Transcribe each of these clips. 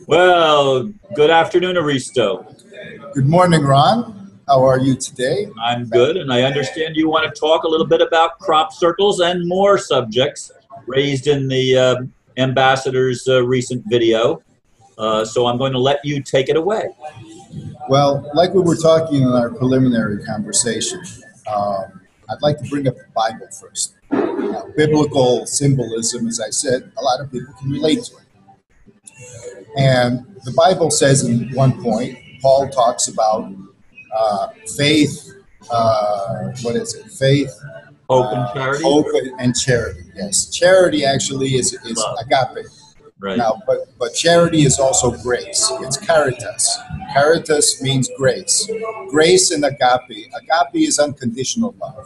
Well, good afternoon, Aristo. Good morning, Ron. How are you today? I'm good, and I understand you want to talk a little bit about crop circles and more subjects raised in the ambassador's recent video. So I'm going to let you take it away. Well, like we were talking in our preliminary conversation, I'd like to bring up the Bible first. Biblical symbolism, as I said, a lot of people can relate to it. And the Bible says in one point, Paul talks about faith, what is it? Faith, Hope and charity. Hope and charity, yes. Charity actually is agape. Right. Now, but charity is also grace. It's caritas. Caritas means grace. Grace and agape. Agape is unconditional love.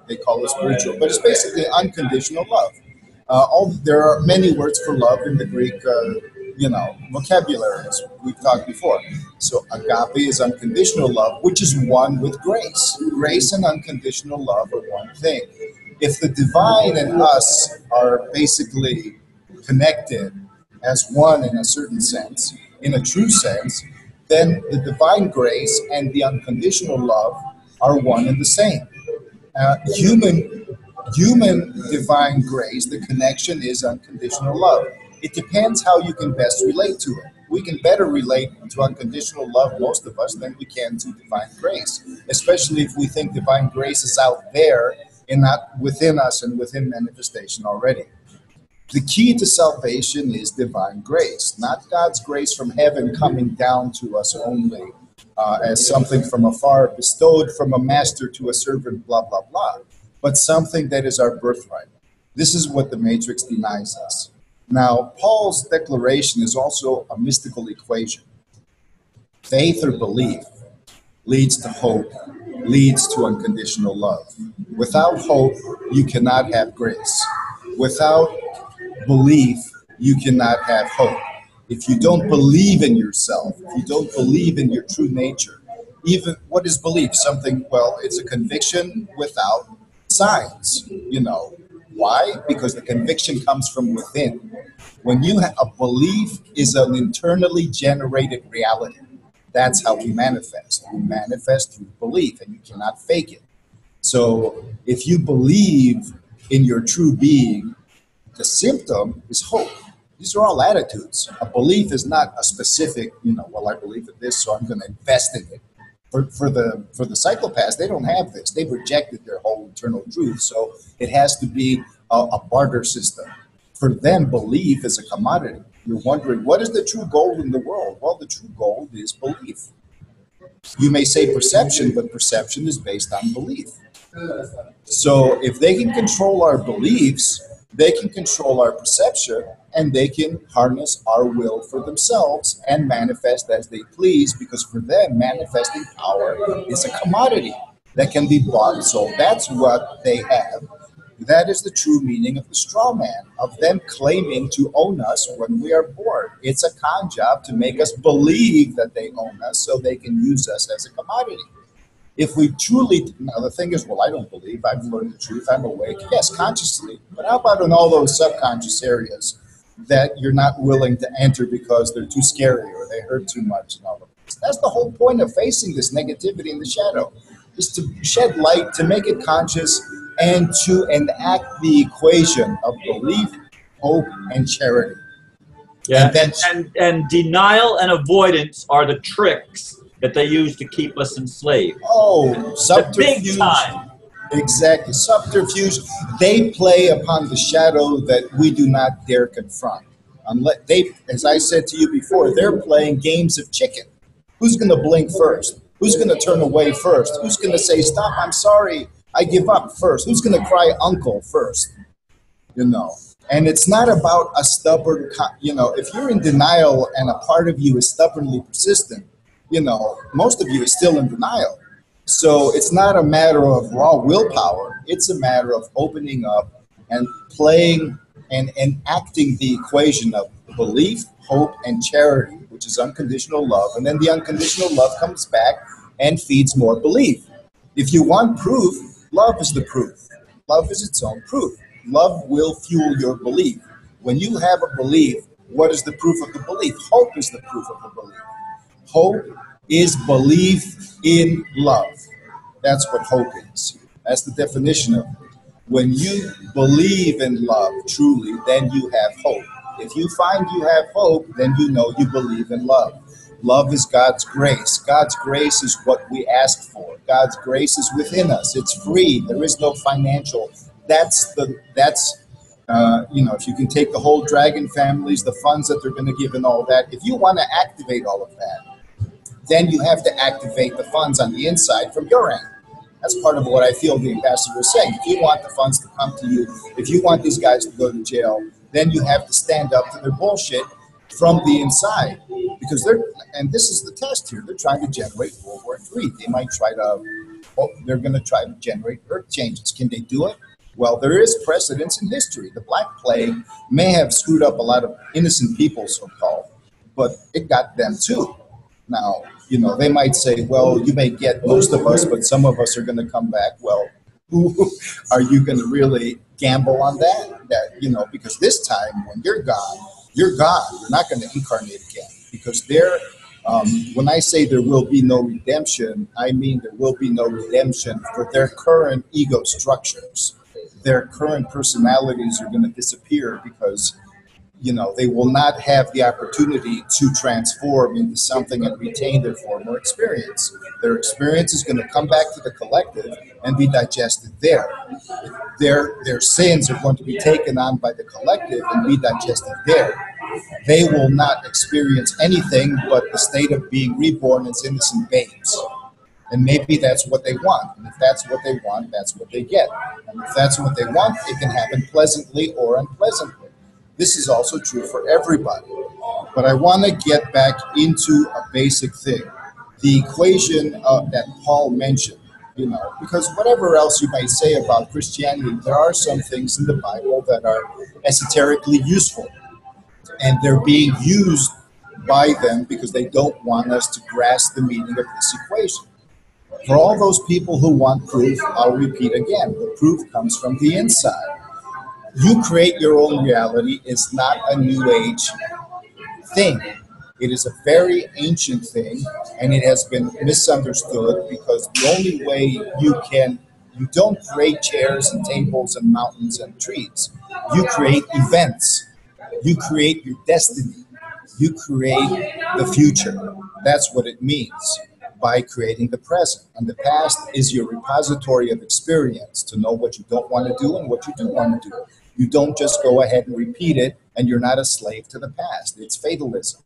They call it spiritual, but it's basically unconditional love. There are many words for love in the Greek, vocabulary, as we've talked before. So agape is unconditional love, which is one with grace. Grace and unconditional love are one thing. If the divine and us are basically connected as one in a certain sense, in a true sense, then the divine grace and the unconditional love are one and the same. Human divine grace, the connection is unconditional love. It depends how you can best relate to it. We can better relate to unconditional love, most of us, than we can to divine grace, especially if we think divine grace is out there and not within us and within manifestation already. The key to salvation is divine grace, not God's grace from heaven coming down to us only as something from afar, bestowed from a master to a servant, blah, blah, blah, but something that is our birthright. This is what the Matrix denies us. Now, Paul's declaration is also a mystical equation. Faith or belief leads to hope, leads to unconditional love. Without hope, you cannot have grace. Without belief, you cannot have hope. If you don't believe in yourself, if you don't believe in your true nature, even what is belief? Something, well, it's a conviction without signs, Why? Because the conviction comes from within. When you have a belief is an internally generated reality. That's how we manifest. We manifest through belief, and you cannot fake it. So if you believe in your true being, the symptom is hope. These are all attitudes. A belief is not a specific, I believe in this, so I'm going to invest in it. For the psychopaths, they don't have this. They've rejected their whole internal truth. So it has to be a barter system. For them, belief is a commodity. You're wondering, what is the true gold in the world? Well, the true gold is belief. You may say perception, but perception is based on belief. So if they can control our beliefs, they can control our perception, and they can harness our will for themselves and manifest as they please, because for them, manifesting power is a commodity that can be bought and sold. That's what they have. That is the true meaning of the straw man, of them claiming to own us when we are born. It's a con job to make us believe that they own us so they can use us as a commodity. If we truly, now the thing is, well, I don't believe, I've learned the truth, I'm awake. Yes, consciously. But how about in all those subconscious areas that you're not willing to enter because they're too scary or they hurt too much and all of this? That's the whole point of facing this negativity in the shadow, is to shed light, to make it conscious, and to enact the equation of belief, hope, and charity. Yeah, and denial and avoidance are the tricks that they use to keep us enslaved. Oh, subterfuge. Big time. Exactly. Subterfuge. They play upon the shadow that we do not dare confront. Unless they, as I said to you before, they're playing games of chicken. Who's going to blink first? Who's going to turn away first? Who's going to say, stop, I'm sorry, I give up first? Who's going to cry uncle first? And it's not about a stubborn, if you're in denial and a part of you is stubbornly persistent, most of you is still in denial. So it's not a matter of raw willpower. It's a matter of opening up and playing and enacting the equation of belief, hope, and charity, which is unconditional love. And then the unconditional love comes back and feeds more belief. If you want proof, love is the proof. Love is its own proof. Love will fuel your belief. When you have a belief What is the proof of the belief? Hope is the proof of the belief. Hope is belief in love. That's what hope is. That's the definition of it. When you believe in love truly, then you have hope. If you find you have hope, then you know you believe in love. Love is God's grace. God's grace is what we ask for. God's grace is within us. It's free. There is no financial. If you can take the whole dragon families, the funds that they're going to give and all that, if you want to activate all of that, then you have to activate the funds on the inside from your end. That's part of what I feel the ambassador is saying. If you want the funds to come to you, if you want these guys to go to jail, then you have to stand up to their bullshit from the inside. Because and this is the test here, they're trying to generate World War III. They're going to try to generate earth changes. Can they do it? Well, there is precedence in history. The Black Plague may have screwed up a lot of innocent people, so-called, but it got them too. Now, they might say, well, you may get most of us, but some of us are going to come back. Well, who are you going to really gamble on that? Because this time when you're gone. You're not going to incarnate again. Because when I say there will be no redemption, I mean there will be no redemption for their current ego structures. Their current personalities are going to disappear because they will not have the opportunity to transform into something and retain their former experience. Their experience is going to come back to the collective and be digested there. Their sins are going to be taken on by the collective and be digested there. They will not experience anything but the state of being reborn as innocent babes. And maybe that's what they want. And if that's what they want, that's what they get. And if that's what they want, it can happen pleasantly or unpleasantly. This is also true for everybody. But I want to get back into a basic thing. The equation that Paul mentioned, because whatever else you might say about Christianity, there are some things in the Bible that are esoterically useful. And they're being used by them because they don't want us to grasp the meaning of this equation. For all those people who want proof, I'll repeat again, the proof comes from the inside. You create your own reality is not a new age thing. It is a very ancient thing, and it has been misunderstood because the only way you don't create chairs and tables and mountains and trees. You create events. You create your destiny. You create the future. That's what it means by creating the present. And the past is your repository of experience to know what you don't want to do and what you do want to do. You don't just go ahead and repeat it, and you're not a slave to the past. It's fatalism.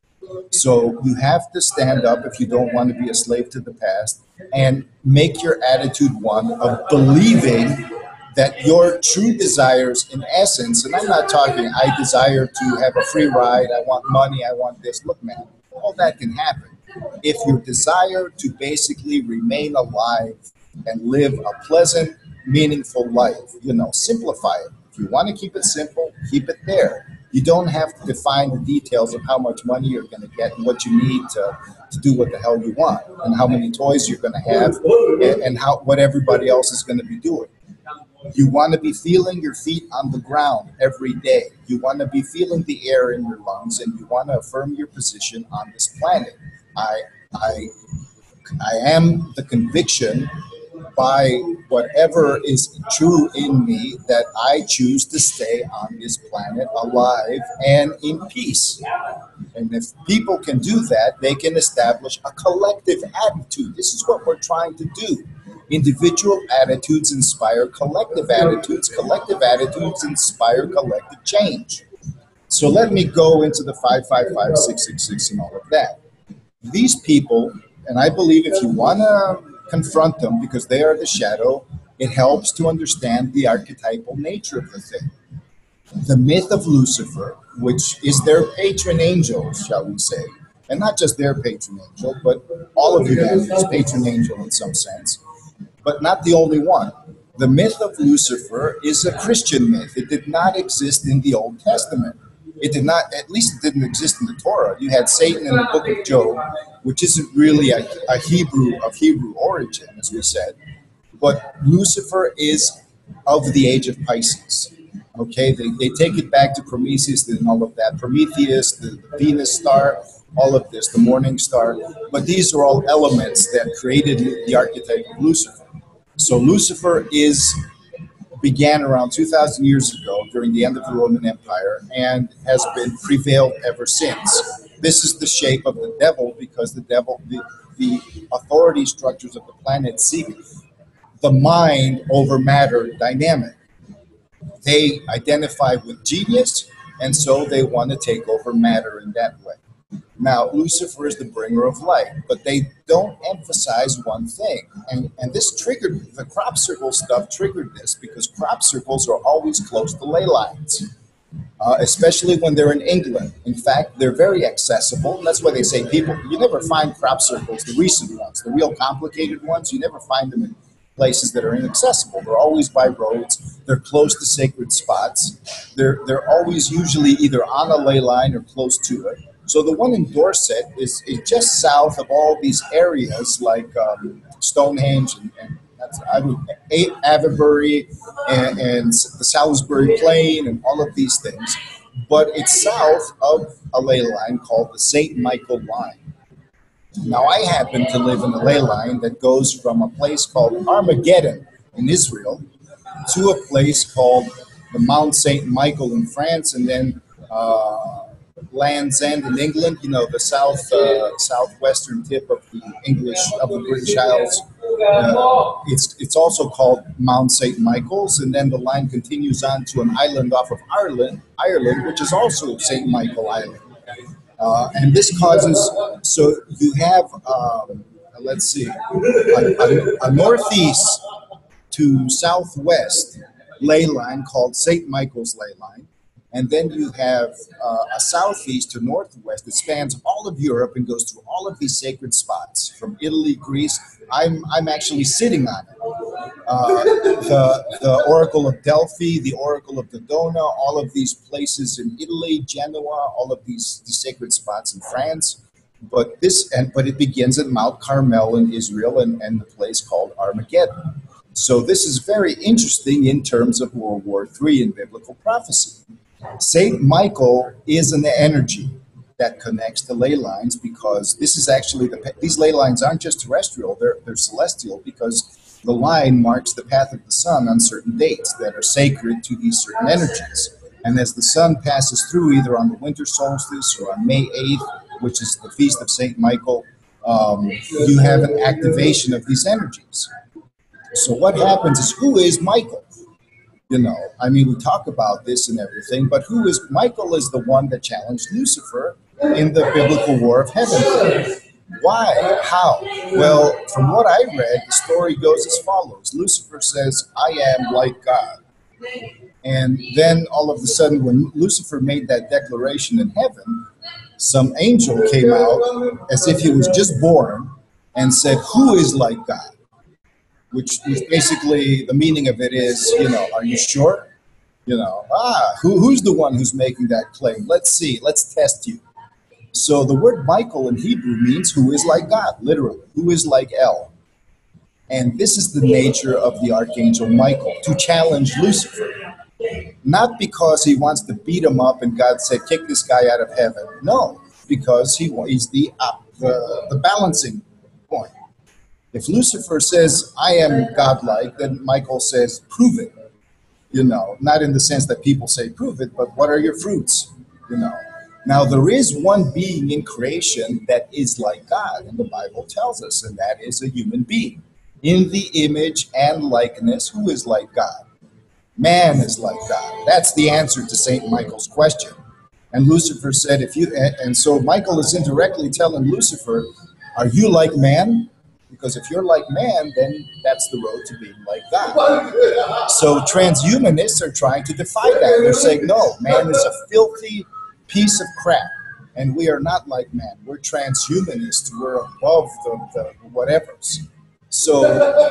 So you have to stand up if you don't want to be a slave to the past and make your attitude one of believing that your true desires in essence, and I'm not talking I desire to have a free ride, I want money, I want this. Look, man, all that can happen. If your desire to basically remain alive and live a pleasant, meaningful life, simplify it. If you want to keep it simple, keep it there. You don't have to define the details of how much money you're going to get and what you need to do what the hell you want and how many toys you're going to have and what everybody else is going to be doing. You want to be feeling your feet on the ground every day. You want to be feeling the air in your lungs, and you want to affirm your position on this planet. I am the conviction by whatever is true in me that I choose to stay on this planet alive and in peace. And if people can do that, they can establish a collective attitude. This is what we're trying to do. Individual attitudes inspire collective attitudes. Collective attitudes inspire collective change. So let me go into the 555, 666 and all of that. These people, and I believe if you want to confront them because they are the shadow, it helps to understand the archetypal nature of the thing. The myth of Lucifer, which is their patron angel, shall we say, and not just their patron angel, but all of humanity's patron angel in some sense, but not the only one. The myth of Lucifer is a Christian myth. It did not exist in the Old Testament. It did not, at least it didn't exist in the Torah. You had Satan in the book of Job, which isn't really a Hebrew of Hebrew origin, as we said. But Lucifer is of the age of Pisces. Okay, they take it back to Prometheus and all of that. Prometheus, the Venus star, all of this, the morning star. But these are all elements that created the archetype of Lucifer. So Lucifer began around 2,000 years ago during the end of the Roman Empire and has been prevailed ever since. This is the shape of the devil because the authority structures of the planet seek the mind over matter dynamic. They identify with genius, and so they want to take over matter in that way. Now, Lucifer is the bringer of light, but they don't emphasize one thing. And this triggered, the crop circle stuff triggered this because crop circles are always close to ley lines, especially when they're in England. In fact, they're very accessible. And that's why they say people, you never find crop circles, the recent ones, the real complicated ones, you never find them in places that are inaccessible. They're always by roads. They're close to sacred spots. They're always usually either on a ley line or close to it. So the one in Dorset is just south of all these areas like Stonehenge and that's Avebury and the Salisbury Plain and all of these things. But it's south of a ley line called the St. Michael Line. Now, I happen to live in a ley line that goes from a place called Armageddon in Israel to a place called the Mount St. Michael in France, and then Land's End in England, you know, the southwestern tip of the British Isles. It's also called Mount St. Michael's, and then the line continues on to an island off of Ireland, which is also St. Michael Island. And this causes, so you have, let's see, a northeast to southwest ley line called St. Michael's ley line. And then you have a southeast to northwest that spans all of Europe and goes through all of these sacred spots from Italy, Greece. I'm actually sitting on it. The Oracle of Delphi, the Oracle of Dodona, all of these places in Italy, Genoa, all of these sacred spots in France. But it begins at Mount Carmel in Israel and the place called Armageddon. So this is very interesting in terms of World War III in biblical prophecy. Saint Michael is an energy that connects the ley lines because this is actually these ley lines aren't just terrestrial, they're celestial because the line marks the path of the sun on certain dates that are sacred to these certain energies. And as the sun passes through either on the winter solstice or on May 8th, which is the feast of Saint Michael, you have an activation of these energies. So what happens is, who is Michael? You know, I mean, we talk about this and everything, but Michael is the one that challenged Lucifer in the biblical war of heaven. Why? How? Well, from what I read, the story goes as follows. Lucifer says, I am like God. And then all of a sudden, when Lucifer made that declaration in heaven, some angel came out as if he was just born and said, who is like God? Which basically, the meaning of it is, you know, are you sure? You know, who's the one who's making that claim? Let's see, let's test you. So the word Michael in Hebrew means who is like God, literally, who is like El. And this is the nature of the archangel Michael, to challenge Lucifer. Not because he wants to beat him up and God said, kick this guy out of heaven. No, because he's the balancing point. If Lucifer says, I am godlike, then Michael says, prove it. You know, not in the sense that people say, prove it, but what are your fruits? You know. Now, there is one being in creation that is like God, and the Bible tells us, and that is a human being. In the image and likeness, who is like God? Man is like God. That's the answer to St. Michael's question. And Lucifer said, and so Michael is indirectly telling Lucifer, are you like man? Because if you're like man, then that's the road to being like God. So transhumanists are trying to defy that. They're saying, no, man is a filthy piece of crap. And we are not like man. We're transhumanists. We're above the whatevers. So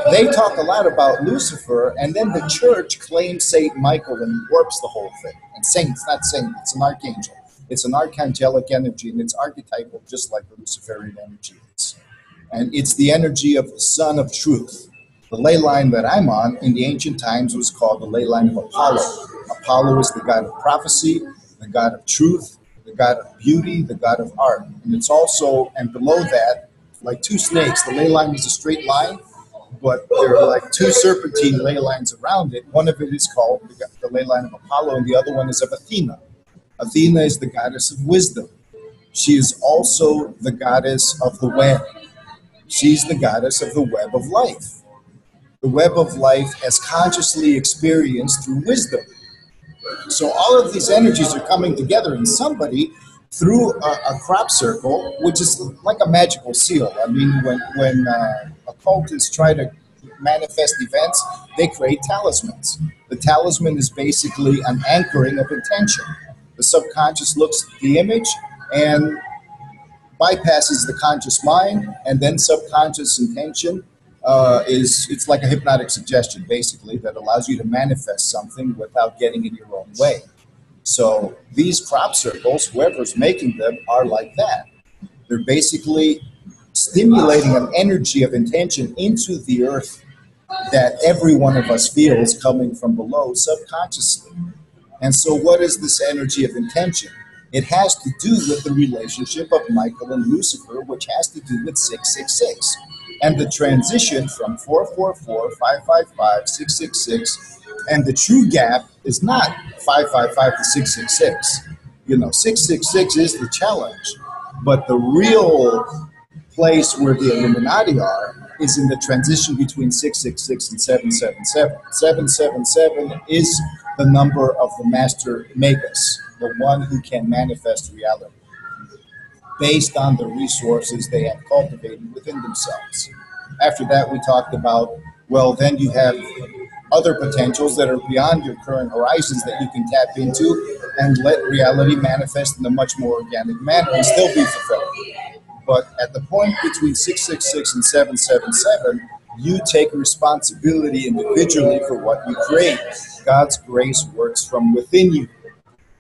they talk a lot about Lucifer, and then the church claims Saint Michael and warps the whole thing. And it's not saint, it's an archangel. It's an archangelic energy, and it's archetypal, just like the Luciferian energy is. And it's the energy of the Son of Truth. The ley line that I'm on in the ancient times was called the ley line of Apollo. Apollo is the god of prophecy, the god of truth, the god of beauty, the god of art. And it's also, and below that, like two snakes. The ley line is a straight line, but there are like two serpentine ley lines around it. One of it is called the ley line of Apollo, and the other one is of Athena. Athena is the goddess of wisdom. She is also the goddess of the web. She's the goddess of the web of life. The web of life as consciously experienced through wisdom. So all of these energies are coming together in somebody through a crop circle, which is like a magical seal. I mean, when occultists try to manifest events, they create talismans. The talisman is basically an anchoring of intention. The subconscious looks at the image and bypasses the conscious mind, and then subconscious intention it's like a hypnotic suggestion, basically, that allows you to manifest something without getting in your own way. So these crop circles, whoever's making them, are like that. They're basically stimulating an energy of intention into the earth that every one of us feels coming from below subconsciously. And so what is this energy of intention? It has to do with the relationship of Michael and Lucifer, which has to do with 666. And the transition from 444, 555, 666, and the true gap is not 555 to 666. 666 is the challenge. But the real place where the Illuminati are is in the transition between 666 and 777. 777 is the number of the master magus, the one who can manifest reality based on the resources they have cultivated within themselves. After that, we talked about, well, then you have other potentials that are beyond your current horizons that you can tap into and let reality manifest in a much more organic manner and still be fulfilled. But at the point between 666 and 777, you take responsibility individually for what you create. God's grace works from within you.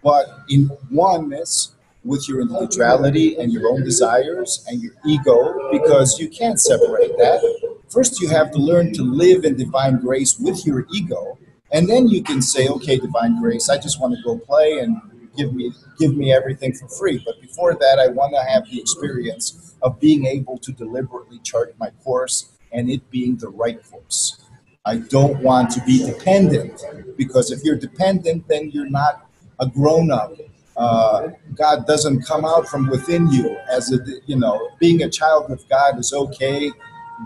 But in oneness with your individuality and your own desires and your ego, because you can't separate that. First, you have to learn to live in divine grace with your ego, and then you can say, okay, divine grace, I just want to go play and give me everything for free. But before that, I want to have the experience of being able to deliberately chart my course and it being the right course. I don't want to be dependent, because if you're dependent, then you're not a grown-up. God doesn't come out from within you as being a child of God is okay,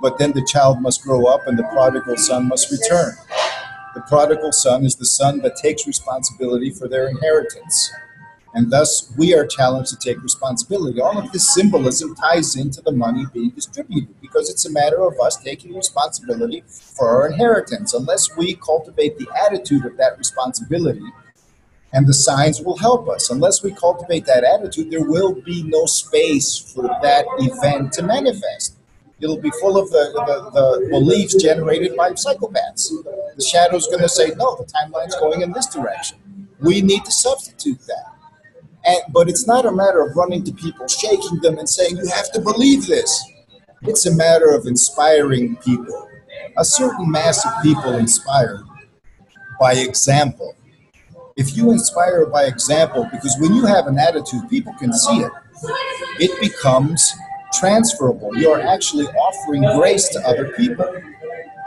but then the child must grow up and the prodigal son must return. The prodigal son is the son that takes responsibility for their inheritance. And thus we are challenged to take responsibility. All of this symbolism ties into the money being distributed, because it's a matter of us taking responsibility for our inheritance. Unless we cultivate the attitude of that responsibility, and the signs will help us. Unless we cultivate that attitude, there will be no space for that event to manifest. It'll be full of the beliefs generated by psychopaths. The shadow's going to say, no, the timeline's going in this direction. We need to substitute that. But it's not a matter of running to people, shaking them and saying, you have to believe this. It's a matter of inspiring people. A certain mass of people inspired by example. If you inspire by example, because when you have an attitude, people can see it, it becomes transferable. You're actually offering grace to other people.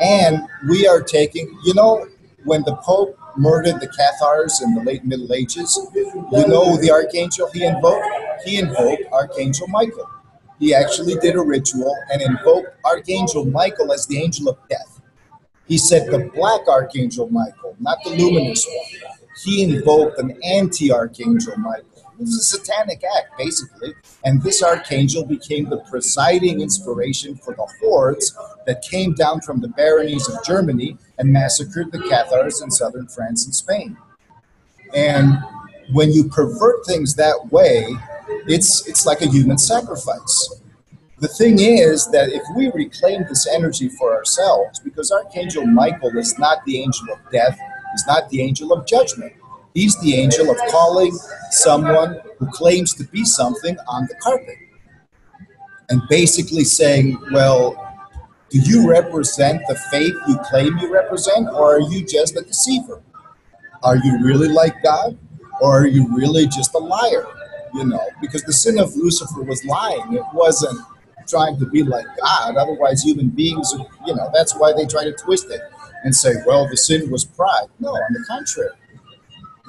And we are taking, when the Pope murdered the Cathars in the late Middle Ages, the archangel he invoked? He invoked Archangel Michael. He actually did a ritual and invoked Archangel Michael as the angel of death. He said the black Archangel Michael, not the luminous one. He invoked an anti-Archangel Michael. It was a satanic act, basically. And this archangel became the presiding inspiration for the hordes that came down from the baronies of Germany and massacred the Cathars in southern France and Spain. And when you pervert things that way, it's like a human sacrifice. The thing is that if we reclaim this energy for ourselves, because Archangel Michael is not the angel of death, he's not the angel of judgment. He's the angel of calling someone who claims to be something on the carpet. And basically saying, well, do you represent the faith you claim you represent, or are you just a deceiver? Are you really like God, or are you really just a liar? You know, because the sin of Lucifer was lying. It wasn't trying to be like God. Otherwise, human beings, you know, that's why they try to twist it and say, well, the sin was pride. No, on the contrary.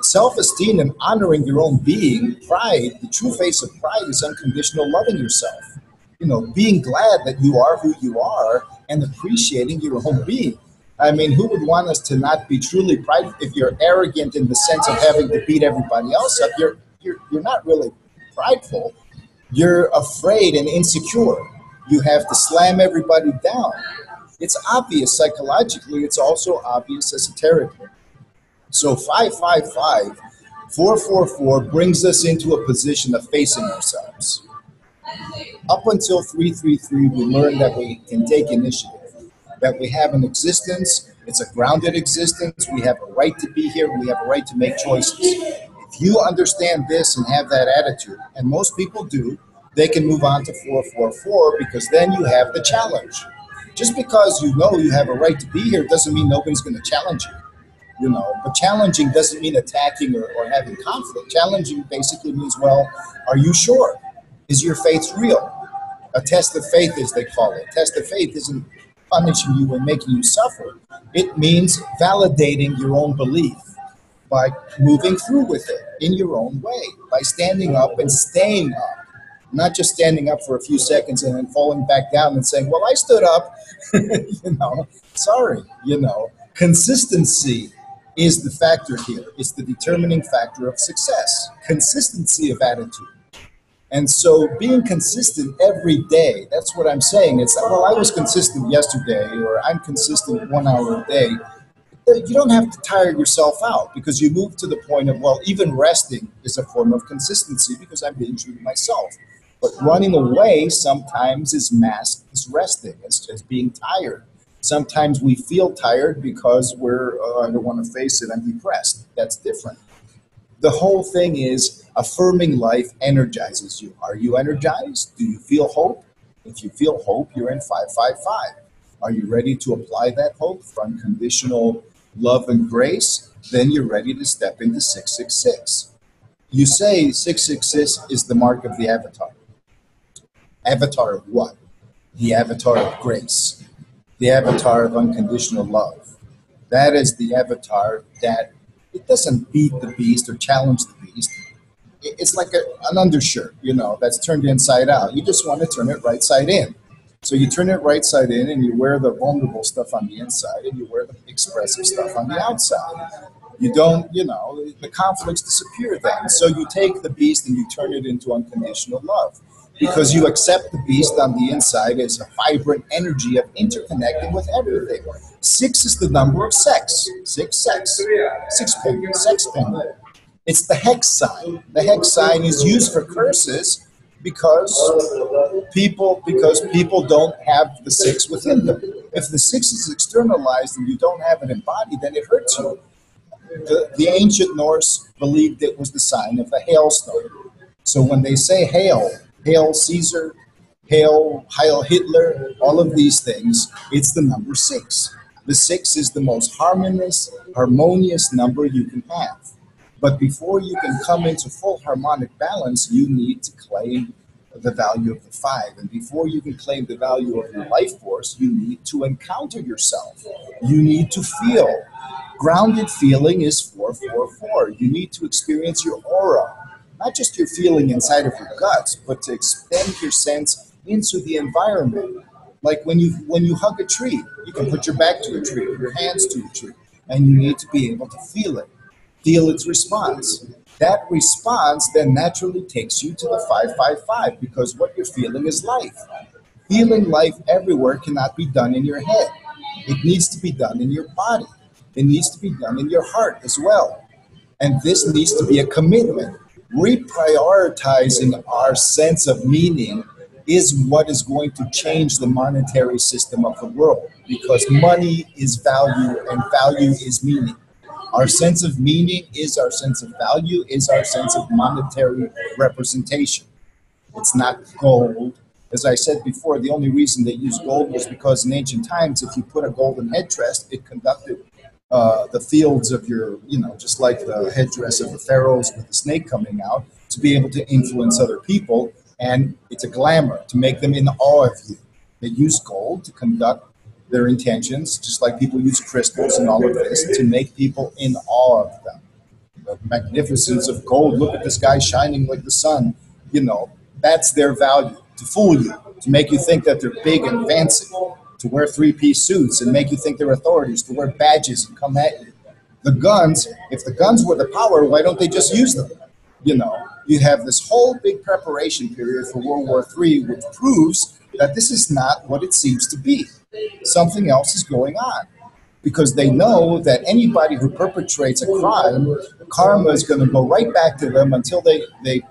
Self-esteem and honoring your own being, pride, the true face of pride is unconditional loving yourself. You know, being glad that you are who you are and appreciating your own being. I mean, who would want us to not be truly prideful? If you're arrogant in the sense of having to beat everybody else up, you're not really prideful. You're afraid and insecure. You have to slam everybody down. It's obvious psychologically, it's also obvious esoterically. So 555, 444 brings us into a position of facing ourselves. Up until 333, we learn that we can take initiative, that we have an existence. It's a grounded existence. We have a right to be here. We have a right to make choices. If you understand this and have that attitude, and most people do, they can move on to 444 because then you have the challenge. Just because you know you have a right to be here doesn't mean nobody's going to challenge you. You know, but challenging doesn't mean attacking or having conflict. Challenging basically means, well, are you sure? Is your faith real? A test of faith, as they call it. Test of faith isn't punishing you and making you suffer. It means validating your own belief by moving through with it in your own way, by standing up and staying up. Not just standing up for a few seconds and then falling back down and saying, well, I stood up. You know, sorry, you know. Consistency is the factor here. It's the determining factor of success. Consistency of attitude. And so being consistent every day, that's what I'm saying. It's not, well, I was consistent yesterday, or I'm consistent 1 hour a day. You don't have to tire yourself out because you move to the point of, well, even resting is a form of consistency because I'm being true to myself. But running away sometimes is masked as resting, as being tired. Sometimes we feel tired because we're, I don't want to face it, I'm depressed. That's different. The whole thing is affirming life energizes you. Are you energized? Do you feel hope? If you feel hope, you're in 555. Are you ready to apply that hope for unconditional love and grace? Then you're ready to step into 666. You say 666 is the mark of the avatar. Avatar of what? The avatar of grace. The avatar of unconditional love. That is the avatar that it doesn't beat the beast or challenge the beast. It's like an undershirt, you know, that's turned inside out. You just want to turn it right side in. So you turn it right side in and you wear the vulnerable stuff on the inside and you wear the expressive stuff on the outside. You don't, you know, the conflicts disappear then. So you take the beast and you turn it into unconditional love because you accept the beast on the inside as a vibrant energy of interconnecting with everything. 6 is the number of sex. Sex. 6 penguin, sex penguin. It's the hex sign. The hex sign is used for curses because people don't have the 6 within them. If the 6 is externalized and you don't have it embodied, then it hurts you. The ancient Norse believed it was the sign of a hailstone. So when they say hail Caesar, hail Hitler, all of these things, it's the number 6. The 6 is the most harmonious number you can have. But before you can come into full harmonic balance, you need to claim the value of the 5. And before you can claim the value of your life force, you need to encounter yourself. You need to feel. Grounded feeling is 444. You need to experience your aura. Not just your feeling inside of your guts, but to extend your sense into the environment. Like when you hug a tree, you can put your back to a tree, or your hands to a tree, and you need to be able to feel its response. That response then naturally takes you to the 555 because what you're feeling is life. Feeling life everywhere cannot be done in your head. It needs to be done in your body. It needs to be done in your heart as well. And this needs to be a commitment. Reprioritizing our sense of meaning is what is going to change the monetary system of the world because money is value and value is meaning. Our sense of meaning is our sense of value, is our sense of monetary representation. It's not gold. As I said before, the only reason they used gold was because in ancient times, if you put a golden headdress, it conducted the fields of your, just like the headdress of the pharaohs with the snake coming out, to be able to influence other people. And it's a glamour to make them in awe of you. They use gold to conduct their intentions, just like people use crystals and all of this to make people in awe of them. The magnificence of gold. Look at this guy shining like the sun. That's their value, to fool you, to make you think that they're big and fancy, to wear three-piece suits and make you think they're authorities, to wear badges and come at you. The guns, if the guns were the power, why don't they just use them? You have this whole big preparation period for World War III, which proves that this is not what it seems to be. Something else is going on, because they know that anybody who perpetrates a crime, karma is going to go right back to them until they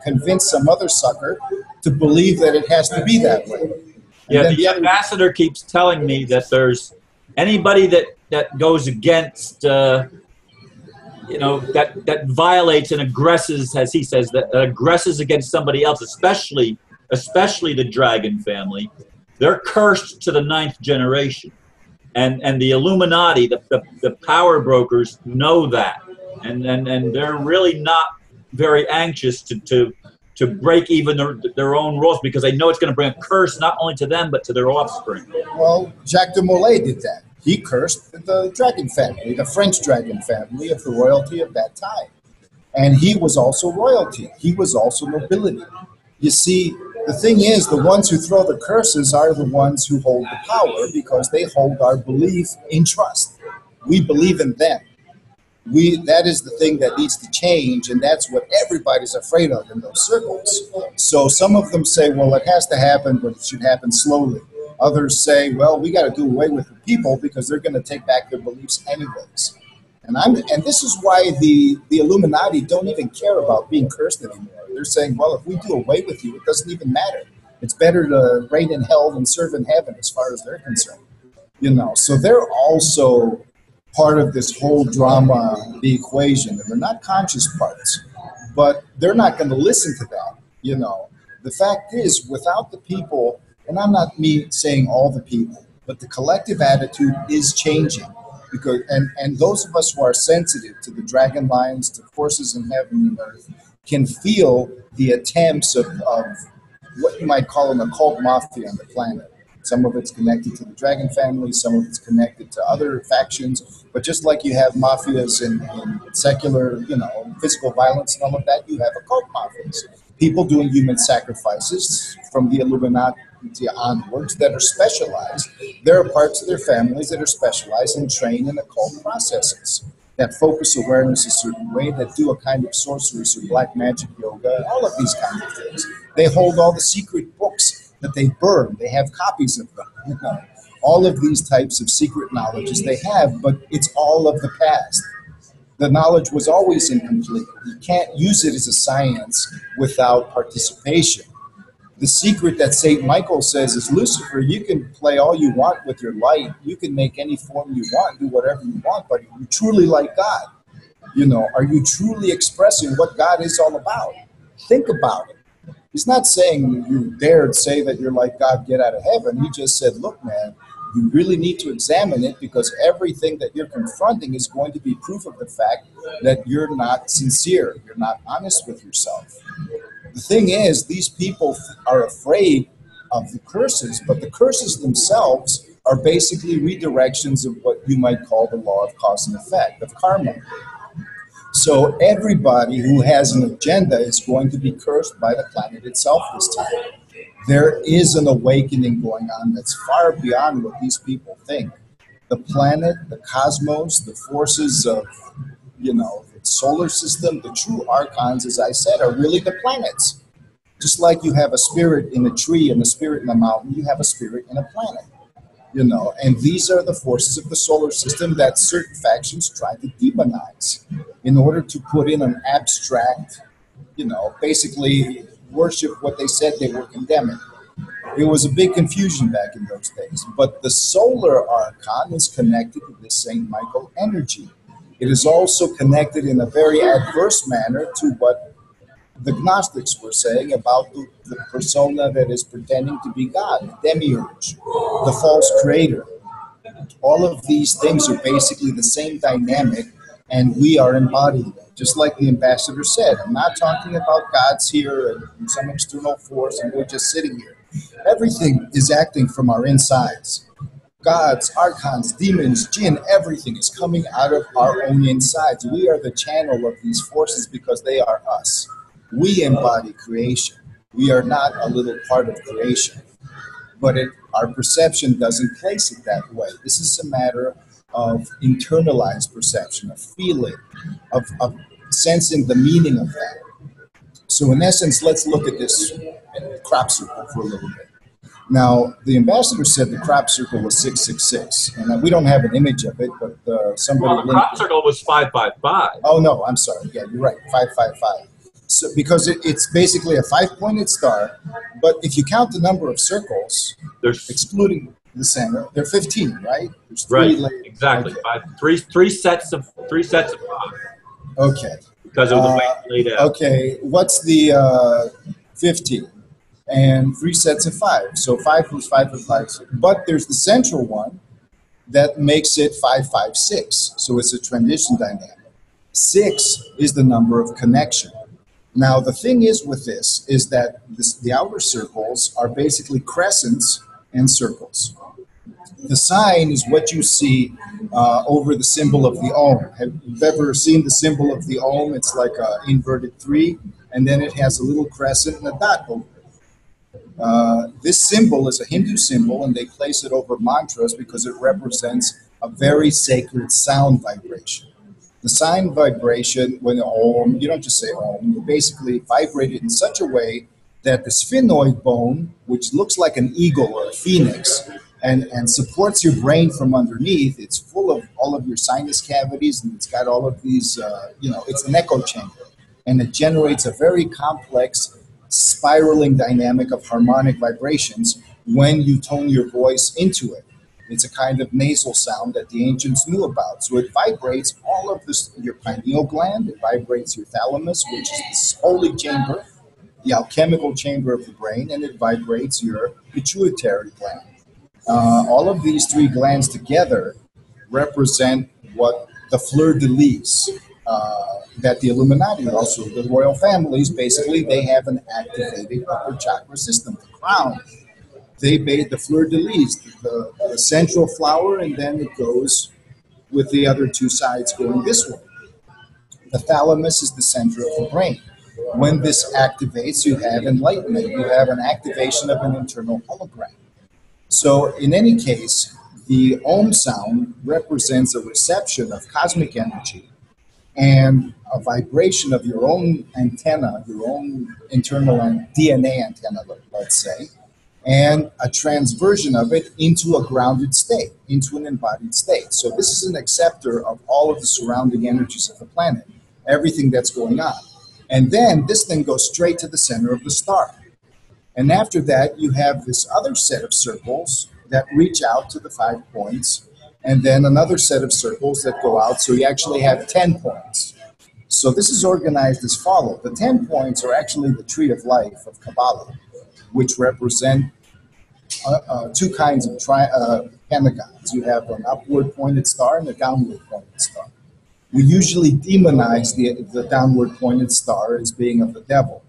convince some other sucker to believe that it has to be that way. Yeah, the ambassador keeps telling me that there's anybody that goes against, that violates and aggresses, as he says, that aggresses against somebody else, especially the dragon family, they're cursed to the 9th generation. And the Illuminati, the power brokers know that, and they're really not very anxious to break even their own rules, because they know it's going to bring a curse not only to them but to their offspring. Well, Jacques de Molay did that. He cursed the dragon family, the French dragon family of the royalty of that time. And he was also royalty. He was also nobility. You see, the thing is, the ones who throw the curses are the ones who hold the power, because they hold our belief in trust. We believe in them. That is the thing that needs to change, and that's what everybody's afraid of in those circles. So some of them say, well, it has to happen, but it should happen slowly. Others say, well, we got to do away with the people because they're going to take back their beliefs anyways. And this is why the Illuminati don't even care about being cursed anymore. They're saying, well, if we do away with you, it doesn't even matter. It's better to reign in hell than serve in heaven, as far as they're concerned. So they're also part of this whole drama, the equation, and they're not conscious parts, but they're not going to listen to that. The fact is, without the people, and I'm not me saying all the people, but the collective attitude is changing. Because and those of us who are sensitive to the dragon lines, to forces in heaven and earth, can feel the attempts of what you might call an occult mafia on the planet. Some of it's connected to the dragon family, some of it's connected to other factions. But just like you have mafias in secular, physical violence and all of that, you have occult mafias. People doing human sacrifices from the Illuminati onwards that are specialized. There are parts of their families that are specialized and trained in occult processes that focus awareness a certain way, that do a kind of sorceress or black magic yoga, all of these kinds of things. They hold all the secret books that they burn. They have copies of them. All of these types of secret knowledges they have, but it's all of the past. The knowledge was always incomplete. You can't use it as a science without participation. The secret that St. Michael says is, Lucifer, you can play all you want with your light. You can make any form you want, do whatever you want, but are you truly like God? Are you truly expressing what God is all about? Think about it. He's not saying you dared say that you're like God, get out of heaven. He just said, look, man, you really need to examine it, because everything that you're confronting is going to be proof of the fact that you're not sincere. You're not honest with yourself. The thing is, these people are afraid of the curses, but the curses themselves are basically redirections of what you might call the law of cause and effect, of karma. So everybody who has an agenda is going to be cursed by the planet itself this time. There is an awakening going on that's far beyond what these people think. The planet, the cosmos, the forces of, the solar system, the true archons, as I said, are really the planets. Just like you have a spirit in a tree and a spirit in a mountain, you have a spirit in a planet. And these are the forces of the solar system that certain factions try to demonize in order to put in an abstract, basically worship what they said they were condemning. It was a big confusion back in those days. But the solar archon is connected to this St. Michael energy. It is also connected in a very adverse manner to what the Gnostics were saying about the persona that is pretending to be God, the demiurge, the false creator. All of these things are basically the same dynamic, and we are embodying it. Just like the ambassador said, I'm not talking about God's here and some external force, and we're just sitting here. Everything is acting from our insides. Gods, archons, demons, jinn, everything is coming out of our own insides. We are the channel of these forces because they are us. We embody creation. We are not a little part of creation, but our perception doesn't place it that way. This is a matter of internalized perception, of feeling, of sensing the meaning of that. So in essence, let's look at this crop circle for a little bit. Now, the ambassador said the crop circle was 666, and we don't have an image of it, but somebody. Well, the crop circle was 555. Oh no, I'm sorry. Yeah, you're right, 555. So because it's basically a 5-pointed star, but if you count the number of circles, excluding the center, they're 15, right? There's three layers. Exactly. Okay. Three sets of 5. Okay. Because of the way it's laid out. Okay, what's the 15? And 3 sets of 5. So 5 plus 5 is 5. But there's the central one that makes it 556. So it's a transition dynamic. 6 is the number of connection. Now the thing is with this is that the outer circles are basically crescents and circles. The sign is what you see over the symbol of the Om. Have you ever seen the symbol of the Om? It's like an inverted 3, and then it has a little crescent and a dot over it. This symbol is a Hindu symbol, and they place it over mantras because it represents a very sacred sound vibration. The sound vibration, when Om, you don't just say Om, you basically vibrate it in such a way that the sphenoid bone, which looks like an eagle or a phoenix, and supports your brain from underneath, it's full of all of your sinus cavities, and it's got all of these, it's an echo chamber, and it generates a very complex spiraling dynamic of harmonic vibrations when you tone your voice into it. It's a kind of nasal sound that the ancients knew about. So it vibrates all of this, your pineal gland, it vibrates your thalamus, which is this holy chamber, the alchemical chamber of the brain, and it vibrates your pituitary gland. All of these 3 glands together represent what the fleur de lis, that the Illuminati, also the royal families, basically they have an activated upper chakra system. The crown, they bathe the fleur de lis, the central flower, and then it goes with the other 2 sides going this way. The thalamus is the center of the brain. When this activates, you have enlightenment. You have an activation of an internal hologram. So in any case, the Om sound represents a reception of cosmic energy and a vibration of your own antenna, your own internal DNA antenna, let's say, and a transversion of it into a grounded state, into an embodied state. So this is an acceptor of all of the surrounding energies of the planet, everything that's going on. And then this thing goes straight to the center of the star. And after that, you have this other set of circles that reach out to the 5 points, and then another set of circles that go out, so you actually have 10 points. So this is organized as follows. The 10 points are actually the tree of life of Kabbalah, which represent 2 kinds of pentagons. You have an upward pointed star and a downward pointed star. We usually demonize the downward pointed star as being of the devil.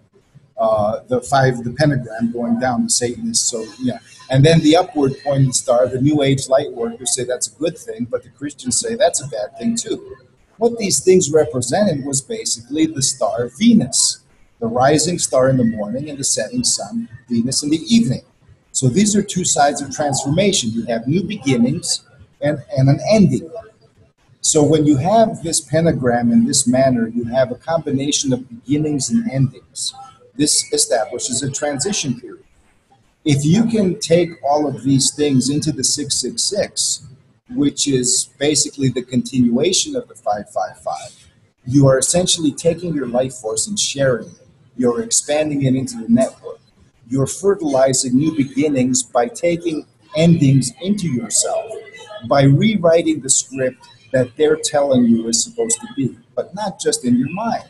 The pentagram going down to Satanists. So yeah, and then the upward pointed star, the New Age light workers say that's a good thing, but the Christians say that's a bad thing too. What these things represented was basically the star Venus, the rising star in the morning and the setting sun, Venus, in the evening. So these are 2 sides of transformation. You have new beginnings and an ending. So when you have this pentagram in this manner, you have a combination of beginnings and endings. This establishes a transition period. If you can take all of these things into the 666, which is basically the continuation of the 555, you are essentially taking your life force and sharing it. You're expanding it into the network. You're fertilizing new beginnings by taking endings into yourself, by rewriting the script that they're telling you is supposed to be, but not just in your mind.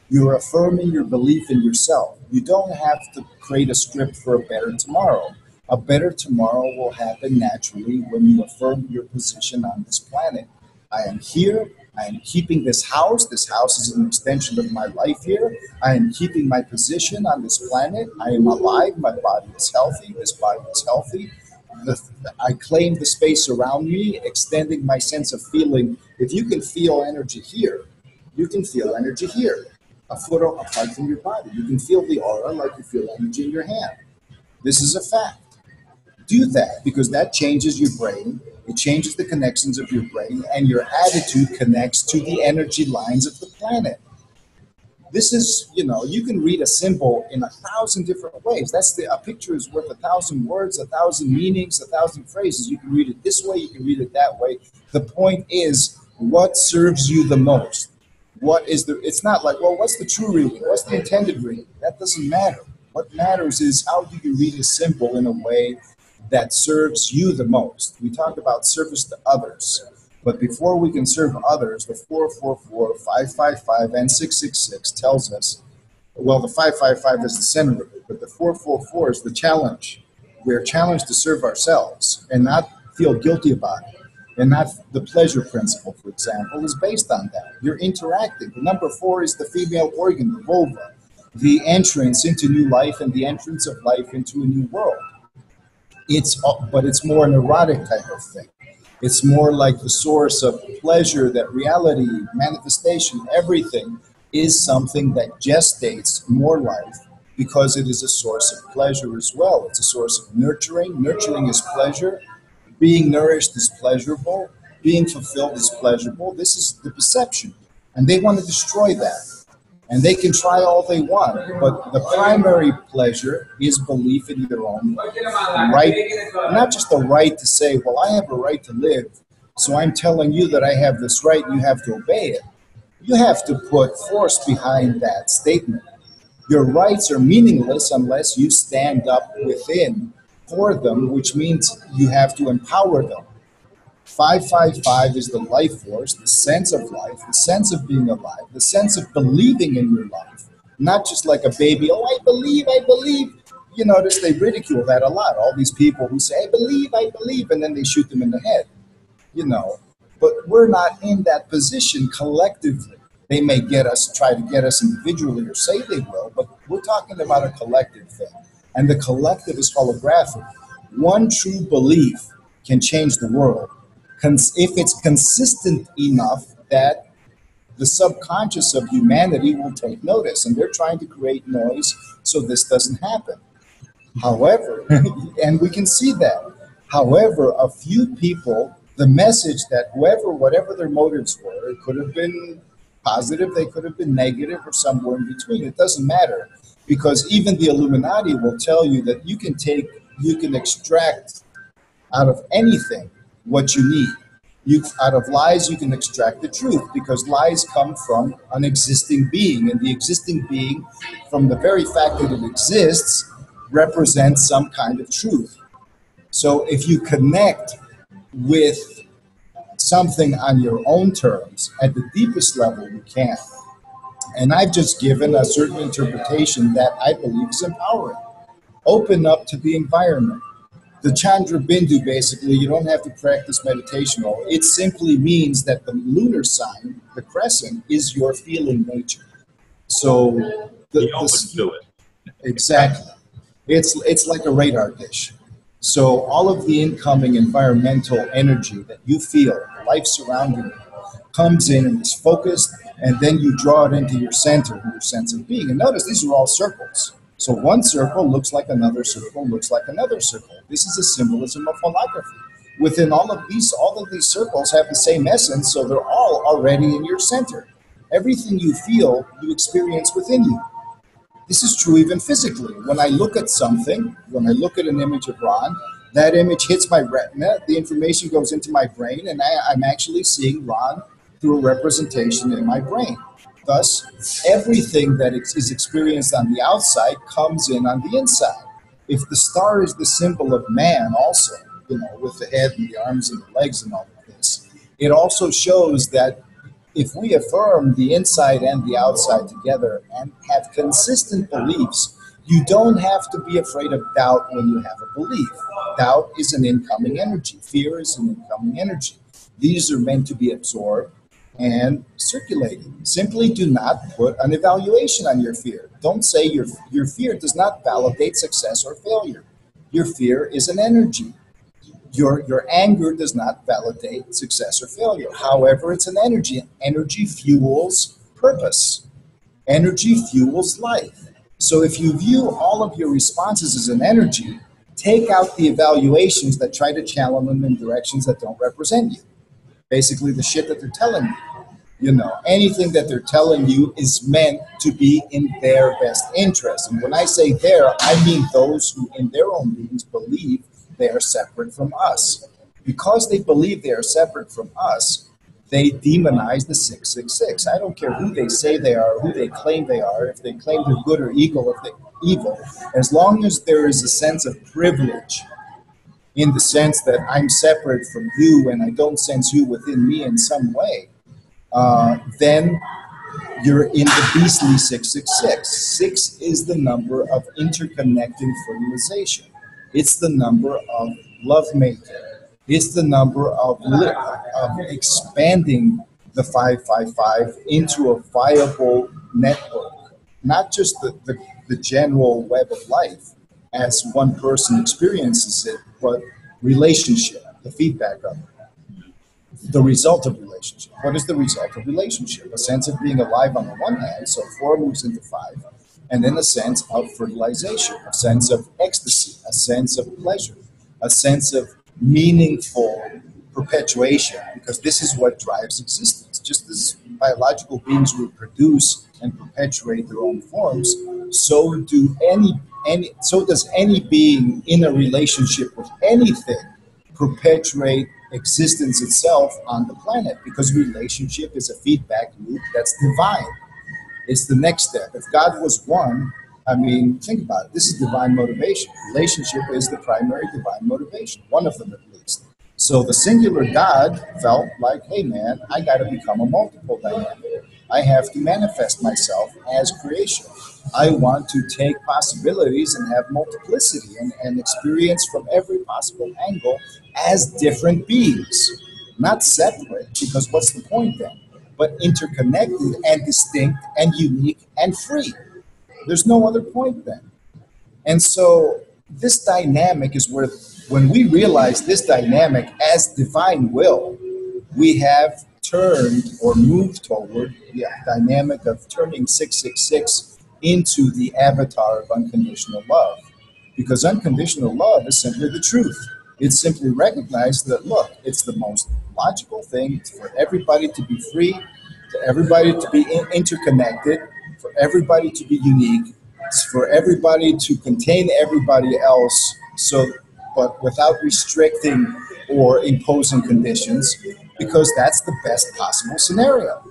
You're affirming your belief in yourself. You don't have to create a script for a better tomorrow. A better tomorrow will happen naturally when you affirm your position on this planet. I am here. I am keeping this house. This house is an extension of my life here. I am keeping my position on this planet. I am alive. My body is healthy. This body is healthy. I claim the space around me, extending my sense of feeling. If you can feel energy here, you can feel energy here, a foot apart from your body. You can feel the aura like you feel energy in your hand. This is a fact. Do that because that changes your brain. It changes the connections of your brain, and your attitude connects to the energy lines of the planet. This is, you can read a symbol in 1,000 different ways. A picture is worth 1,000 words, 1,000 meanings, 1,000 phrases. You can read it this way, you can read it that way. The point is, what serves you the most? It's not like, well, what's the true reading? What's the intended reading? That doesn't matter. What matters is how do you read a symbol in a way that serves you the most. We talk about service to others. But before we can serve others, the 444, 555, and 666 tells us, well, the 555 is the center of it, but the 444 is the challenge. We're challenged to serve ourselves and not feel guilty about it. And not the pleasure principle, for example, is based on that. You're interacting. The number 4 is the female organ, the vulva, the entrance into new life and the entrance of life into a new world. But it's more an erotic type of thing. It's more like the source of pleasure, that reality, manifestation, everything is something that gestates more life because it is a source of pleasure as well. It's a source of nurturing. Nurturing is pleasure. Being nourished is pleasurable. Being fulfilled is pleasurable. This is the perception. And they want to destroy that. And they can try all they want, but the primary pleasure is belief in your own right. Not just the right to say, well, I have a right to live, so I'm telling you that I have this right, you have to obey it. You have to put force behind that statement. Your rights are meaningless unless you stand up within for them, which means you have to empower them. 555 is the life force, the sense of life, the sense of being alive, the sense of believing in your life. Not just like a baby, oh, I believe, I believe. You notice they ridicule that a lot. All these people who say, I believe, and then they shoot them in the head. But we're not in that position collectively. They may try to get us individually or say they will, but we're talking about a collective thing. And the collective is holographic. One true belief can change the world. If it's consistent enough that the subconscious of humanity will take notice, and they're trying to create noise so this doesn't happen. However, and we can see that. However, a few people, the message that whatever their motives were, it could have been positive, they could have been negative, or somewhere in between. It doesn't matter, because even the Illuminati will tell you that you can extract out of anything what you need. Out of lies, you can extract the truth, because lies come from an existing being, and the existing being, from the very fact that it exists, represents some kind of truth. So if you connect with something on your own terms, at the deepest level you can, and I've just given a certain interpretation that I believe is empowering. Open up to the environment. The Chandra Bindu, basically, you don't have to practice meditation. It simply means that the lunar sign, the crescent, is your feeling nature. So be open to it. Exactly. It's like a radar dish. So all of the incoming environmental energy that you feel, life surrounding you, comes in and is focused, and then you draw it into your center, your sense of being. And notice these are all circles. So one circle looks like another circle, looks like another circle. This is a symbolism of holography. Within all of these circles have the same essence, so they're all already in your center. Everything you feel, you experience within you. This is true even physically. When I look at something, when I look at an image of Ron, that image hits my retina, the information goes into my brain, and I'm actually seeing Ron through a representation in my brain. Thus, everything that is experienced on the outside comes in on the inside. If the star is the symbol of man also, with the head and the arms and the legs and all of this, it also shows that if we affirm the inside and the outside together and have consistent beliefs You don't have to be afraid of doubt when you have a belief. Doubt is an incoming energy. Fear is an incoming energy. These are meant to be absorbed and circulated. Simply do not put an evaluation on your fear. Don't say your fear does not validate success or failure. Your fear is an energy. Your anger does not validate success or failure. However, it's an energy. Energy fuels purpose. Energy fuels life. So if you view all of your responses as an energy, take out the evaluations that try to channel them in directions that don't represent you. Basically, the shit that they're telling you. You know, anything that they're telling you is meant to be in their best interest. And when I say their, I mean those who in their own beings believe they are separate from us. Because they believe they are separate from us, they demonize the 666. I don't care who they say they are, who they claim they are, if they claim they're good or evil, as long as there is a sense of privilege in the sense that I'm separate from you and I don't sense you within me in some way, then you're in the beastly 666. 6 is the number of interconnecting fertilization. It's the number of lovemaking. It's the number of expanding the 555 into a viable network, not just the general web of life as one person experiences it, but relationship, the feedback of it. The result of relationship. What is the result of relationship? A sense of being alive on the one hand, so 4 moves into 5, and then a sense of fertilization, a sense of ecstasy, a sense of pleasure, a sense of meaningful perpetuation, because this is what drives existence. Just as biological beings reproduce and perpetuate their own forms, so does any being in a relationship with anything perpetuate existence itself on the planet, because relationship is a feedback loop that's divine. It's the next step. If God was one, I mean, think about it. This is divine motivation. Relationship is the primary divine motivation, one of them at least. So the singular God felt like, hey man, I got to become a multiple dynamic. I have to manifest myself as creation. I want to take possibilities and have multiplicity and experience from every possible angle as different beings. Not separate, because what's the point then? But interconnected and distinct and unique and free. There's no other point then. And so this dynamic is where, when we realize this dynamic as divine will, we have turned or moved toward the dynamic of turning 666 into the avatar of unconditional love. Because unconditional love is simply the truth. It's simply recognized that, look, it's the most logical thing for everybody to be free, for everybody to be interconnected, for everybody to be unique, for everybody to contain everybody else, but without restricting or imposing conditions, because that's the best possible scenario.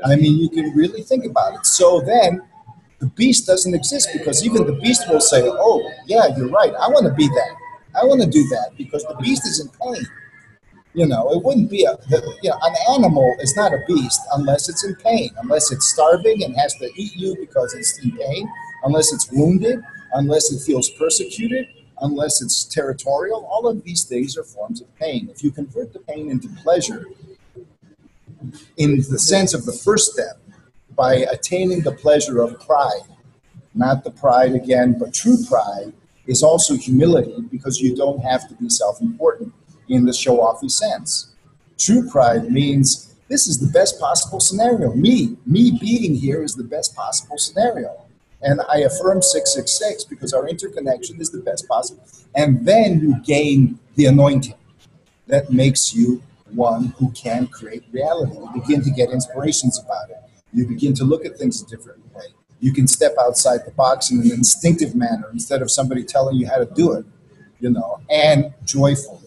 I mean, you can really think about it. So then the beast doesn't exist, because even the beast will say, oh, yeah, you're right. I want to be that. I want to do that, because the beast is in pain. You know, it wouldn't be an animal is not a beast unless it's in pain, unless it's starving and has to eat you because it's in pain, unless it's wounded, unless it feels persecuted, unless it's territorial. All of these things are forms of pain. If you convert the pain into pleasure, in the sense of the first step, by attaining the pleasure of pride, not the pride again, but true pride, is also humility, because you don't have to be self-important in the show-offy sense. True pride means this is the best possible scenario. Me being here is the best possible scenario. And I affirm 666 because our interconnection is the best possible. And then you gain the anointing that makes you one who can create reality. You begin to get inspirations about it. You begin to look at things a different way. You can step outside the box in an instinctive manner instead of somebody telling you how to do it, and joyfully.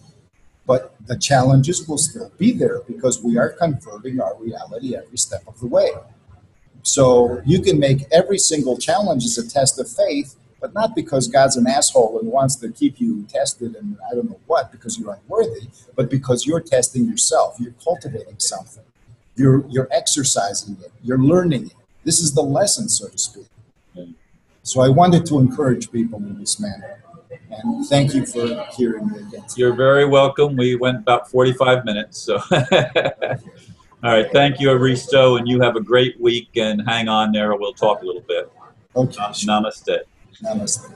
But the challenges will still be there, because we are converting our reality every step of the way. So you can make every single challenge as a test of faith, but not because God's an asshole and wants to keep you tested and I don't know what, because you're unworthy, but because you're testing yourself. You're cultivating something. You're exercising it. You're learning it. This is the lesson, so to speak. So I wanted to encourage people in this manner. And thank you for hearing me again. You're very welcome. We went about 45 minutes. So, all right. Thank you, Aristo. And you have a great week and hang on there. We'll talk a little bit. Okay. Sure. Namaste. Namaste.